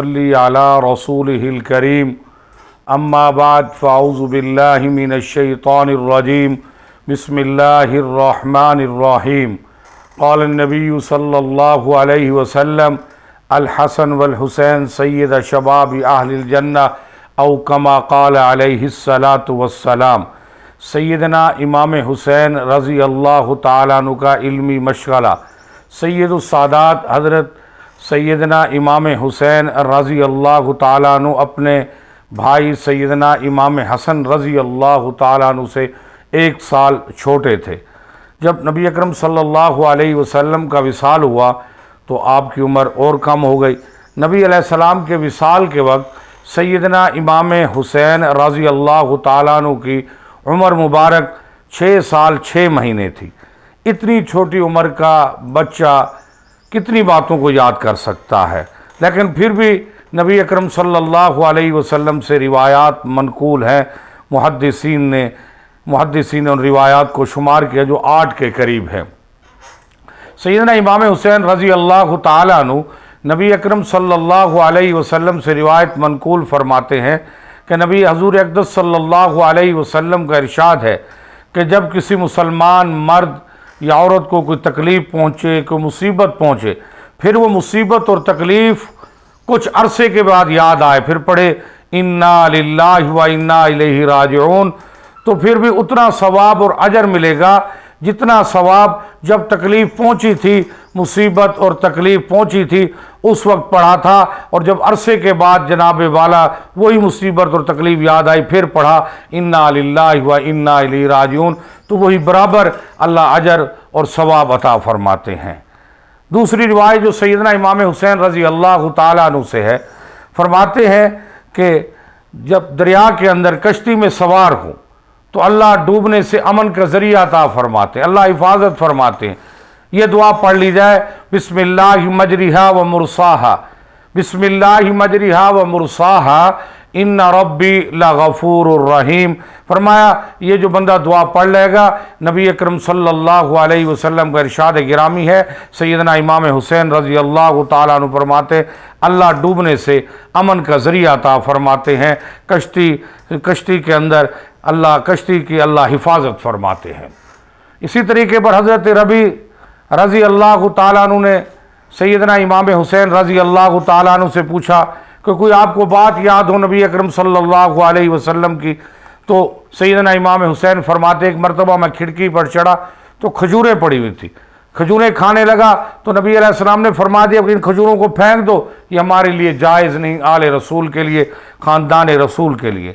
صلی علی رسولہ الکریم اما بعد فاعوذ باللہ من الشیطان الرجیم بسم اللہ الرحمن الرحیم قال النبی صلی اللہ علیہ وسلم الحسن والحسین سید شباب اہل الجنہ او کما قال علیہ الصلاۃ والسلام۔ سیدنا امام حسین رضی اللہ تعالیٰ عنہ کا علمی مشغلہ، سید السادات حضرت سیدنا امام حسین رضی اللہ تعالیٰ عنہ اپنے بھائی سیدنا امام حسن رضی اللہ تعالیٰ عنہ سے 1 سال چھوٹے تھے۔ جب نبی اکرم صلی اللہ علیہ وسلم کا وصال ہوا تو آپ کی عمر اور کم ہو گئی۔ نبی علیہ السلام کے وصال کے وقت سیدنا امام حسین رضی اللہ تعالیٰ عنہ کی عمر مبارک 6 سال 6 مہینے تھی۔ اتنی چھوٹی عمر کا بچہ کتنی باتوں کو یاد کر سکتا ہے، لیکن پھر بھی نبی اکرم صلی اللہ علیہ وسلم سے روایات منقول ہیں۔ محدثین نے ان روایات کو شمار کیا جو 8 کے قریب ہیں۔ سیدنا امام حسین رضی اللہ تعالیٰ عنہ نبی اکرم صلی اللہ علیہ وسلم سے روایت منقول فرماتے ہیں کہ نبی حضور اقدس صلی اللہ علیہ وسلم کا ارشاد ہے کہ جب کسی مسلمان مرد یا عورت کو کوئی تکلیف پہنچے، کوئی مصیبت پہنچے، پھر وہ مصیبت اور تکلیف کچھ عرصے کے بعد یاد آئے، پھر پڑھے انا للہ و انا الیہ راجعون، تو پھر بھی اتنا ثواب اور اجر ملے گا جتنا ثواب جب تکلیف پہنچی تھی، مصیبت اور تکلیف پہنچی تھی اس وقت پڑھا تھا، اور جب عرصے کے بعد جناب والا وہی مصیبت اور تکلیف یاد آئی پھر پڑھا انا للہ و انا الیہ راجعون، تو وہی برابر اللہ اجر اور ثواب عطا فرماتے ہیں۔ دوسری روایت جو سیدنا امام حسین رضی اللہ تعالیٰ عنہ سے ہے، فرماتے ہیں کہ جب دریا کے اندر کشتی میں سوار ہوں تو اللہ ڈوبنے سے امن کا ذریعہ عطا فرماتے ہیں، اللہ حفاظت فرماتے ہیں۔ یہ دعا پڑھ لی جائے، بسم اللہ مجریہا و مرساہا، بسم اللہ مجریہا و مرساہا ان ربی لغفور الرحیم۔ فرمایا یہ جو بندہ دعا پڑھ لے گا، نبی اکرم صلی اللہ علیہ وسلم کا ارشاد گرامی ہے، سیدنا امام حسین رضی اللہ تعالیٰ عنہ فرماتے اللہ ڈوبنے سے امن کا ذریعہ عطا فرماتے ہیں، کشتی کے اندر کشتی کی اللہ حفاظت فرماتے ہیں۔ اسی طریقے پر حضرت ربی رضی اللہ تعالیٰ عنہ نے سیدنا امام حسین رضی اللہ تعالیٰ عنہ سے پوچھا کہ کوئی آپ کو بات یاد ہو نبی اکرم صلی اللہ علیہ وسلم کی، تو سیدنا امام حسین فرماتے ایک مرتبہ میں کھڑکی پر چڑھا تو کھجوریں پڑی ہوئی تھی، کھجوریں کھانے لگا تو نبی علیہ السلام نے فرما دیا کہ ان کھجوروں کو پھینک دو، یہ ہمارے لیے جائز نہیں، آل رسول کے لیے، خاندان رسول کے لیے۔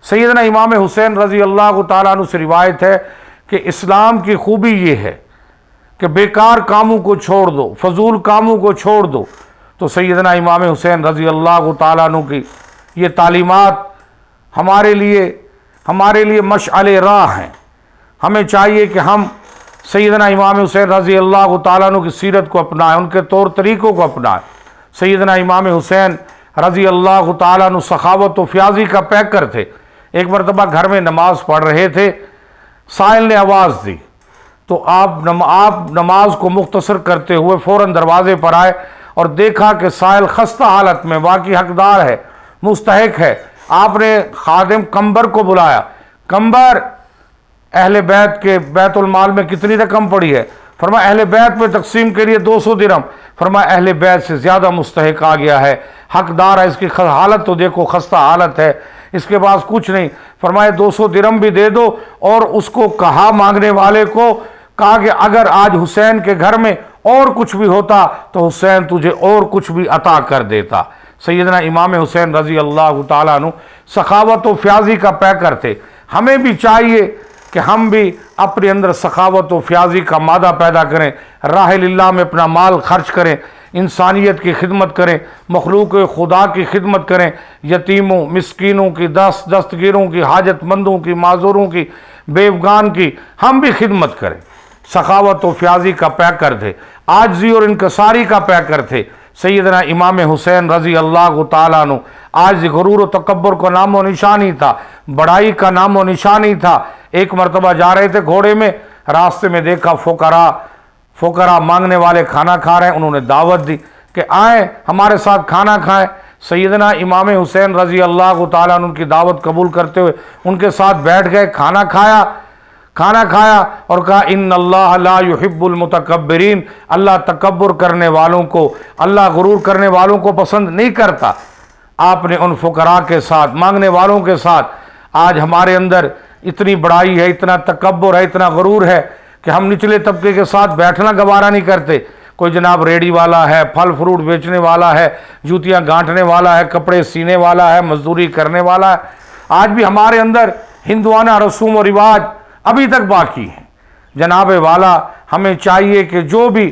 سیدنا امام حسین رضی اللہ تعالیٰ عنہ سے روایت ہے کہ اسلام کی خوبی یہ ہے کہ بیکار کاموں کو چھوڑ دو، فضول کاموں کو چھوڑ دو۔ تو سیدنا امام حسین رضی اللہ تعالیٰ عنہ کی یہ تعلیمات ہمارے لیے مشعل راہ ہیں۔ ہمیں چاہیے کہ ہم سیدنا امام حسین رضی اللہ تعالیٰ عنہ کی سیرت کو اپنائیں، ان کے طور طریقوں کو اپنائیں۔ سیدنا امام حسین رضی اللہ تعالیٰ عنہ سخاوت و فیاضی کا پیکر تھے۔ ایک مرتبہ گھر میں نماز پڑھ رہے تھے، سائل نے آواز دی تو آپ نماز کو مختصر کرتے ہوئے فوراً دروازے پر آئے اور دیکھا کہ سائل خستہ حالت میں واقعی حقدار ہے، مستحق ہے۔ آپ نے خادم کمبر کو بلایا، کمبر اہل بیت کے بیت المال میں کتنی رقم پڑی ہے؟ فرمایا اہل بیت میں تقسیم کے لیے 200 درہم۔ فرمایا اہل بیت سے زیادہ مستحق آ گیا ہے، حقدار ہے، اس کی حالت تو دیکھو، خستہ حالت ہے، اس کے پاس کچھ نہیں۔ فرمایا 200 درہم بھی دے دو، اور اس کو کہا مانگنے والے کو کہا کہ اگر آج حسین کے گھر میں اور کچھ بھی ہوتا تو حسین تجھے اور کچھ بھی عطا کر دیتا۔ سیدنا امام حسین رضی اللہ تعالیٰ عنہ سخاوت و فیاضی کا پیکر تھے۔ ہمیں بھی چاہیے کہ ہم بھی اپنے اندر سخاوت و فیاضی کا مادہ پیدا کریں، راہ اللہ میں اپنا مال خرچ کریں، انسانیت کی خدمت کریں، مخلوق خدا کی خدمت کریں، یتیموں، مسکینوں کی، دستگیروں کی، حاجت مندوں کی، معذوروں کی، بیوگان کی ہم بھی خدمت کریں۔ سخاوت و فیاضی کا پیکر تھے، عاجزی اور انکساری کا پیکر تھے سیدنا امام حسین رضی اللہ تعالیٰ عنہ۔ آج غرور و تکبر کا نام و نشانی تھا، بڑائی کا نام و نشانی تھا۔ ایک مرتبہ جا رہے تھے گھوڑے میں، راستے میں دیکھا فقراء مانگنے والے کھانا کھا رہے ہیں، انہوں نے دعوت دی کہ آئیں ہمارے ساتھ کھانا کھائیں۔ سیدنا امام حسین رضی اللہ تعالیٰ عنہ کی دعوت قبول کرتے ہوئے ان کے ساتھ بیٹھ گئے، کھانا کھایا اور کہا ان اللہ لا یحب المتکبرین، اللہ تکبر کرنے والوں کو، اللہ غرور کرنے والوں کو پسند نہیں کرتا۔ آپ نے ان فقراء کے ساتھ، مانگنے والوں کے ساتھ، آج ہمارے اندر اتنی بڑائی ہے، اتنا تکبر ہے، اتنا غرور ہے کہ ہم نچلے طبقے کے ساتھ بیٹھنا گوارا نہیں کرتے۔ کوئی جناب ریڑھی والا ہے، پھل فروٹ بیچنے والا ہے، جوتیاں گانٹنے والا ہے، کپڑے سینے والا ہے، مزدوری کرنے والا ہے، آج بھی ہمارے اندر ہندوانہ رسوم و رواج ابھی تک باقی ہیں۔ جناب والا ہمیں چاہیے کہ جو بھی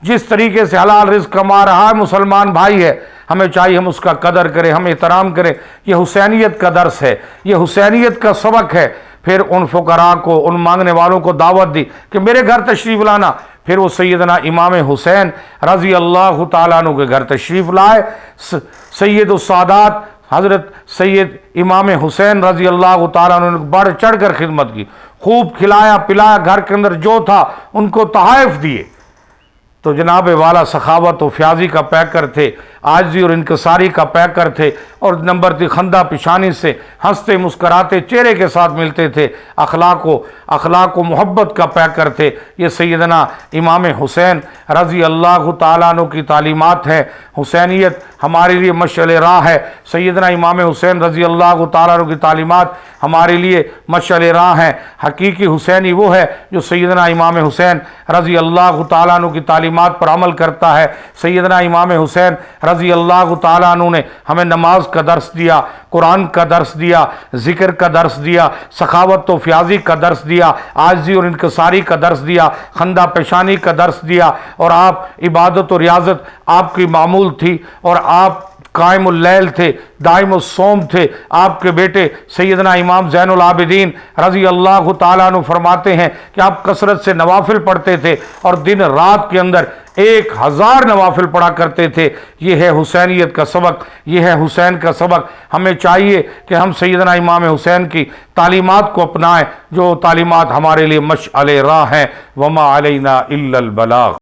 جس طریقے سے حلال رزق کما رہا ہے مسلمان بھائی ہے، ہمیں چاہیے ہم اس کا قدر کریں، ہم احترام کریں۔ یہ حسینیت کا درس ہے، یہ حسینیت کا سبق ہے۔ پھر ان فقراء کو، ان مانگنے والوں کو دعوت دی کہ میرے گھر تشریف لانا۔ پھر وہ سیدنا امام حسین رضی اللہ تعالیٰ عنہ کے گھر تشریف لائے۔ سید السادات حضرت سید امام حسین رضی اللہ تعالیٰ عنہ نے بڑھ چڑھ کر خدمت کی، خوب کھلایا پلایا، گھر کے اندر جو تھا ان کو تحائف دیے۔ تو جناب والا سخاوت و فیاضی کا پیکر تھے، عاجزی اور انکساری کا پیکر تھے، اور نمبر تھی خندہ پیشانی سے ہنستے مسکراتے چہرے کے ساتھ ملتے تھے، اخلاق و محبت کا پیکر تھے۔ یہ سیدنا امام حسین رضی اللہ تعالیٰ عنہ کی تعلیمات ہیں۔ حسینیت ہمارے لیے مشعل راہ ہے۔ سیدنا امام حسین رضی اللہ تعالیٰ عنہ کی تعلیمات ہمارے لیے مشعل راہ ہیں۔ حقیقی حسینی وہ ہے جو سیدنا امام حسین رضی اللہ تعالیٰ عنہ کی تعلیمات پر عمل کرتا ہے۔ سیدنا امام حسین رضی اللہ تعالیٰ عنہ نے ہمیں نماز کا درس دیا، قرآن کا درس دیا، ذکر کا درس دیا، سخاوت و فیاضی کا درس دیا، عاجزی اور انکساری کا درس دیا، خندہ پیشانی کا درس دیا، اور آپ عبادت و ریاضت آپ کی معمول تھی، اور آپ قائم اللیل تھے، دائم الصوم تھے۔ آپ کے بیٹے سیدنا امام زین العابدین رضی اللہ تعالیٰ عنہ فرماتے ہیں کہ آپ کثرت سے نوافل پڑھتے تھے اور دن رات کے اندر 1000 نوافل پڑھا کرتے تھے۔ یہ ہے حسینیت کا سبق، یہ ہے حسین کا سبق۔ ہمیں چاہیے کہ ہم سیدنا امام حسین کی تعلیمات کو اپنائیں، جو تعلیمات ہمارے لیے مشعل راہ ہیں۔ وما علینا الا البلاغ۔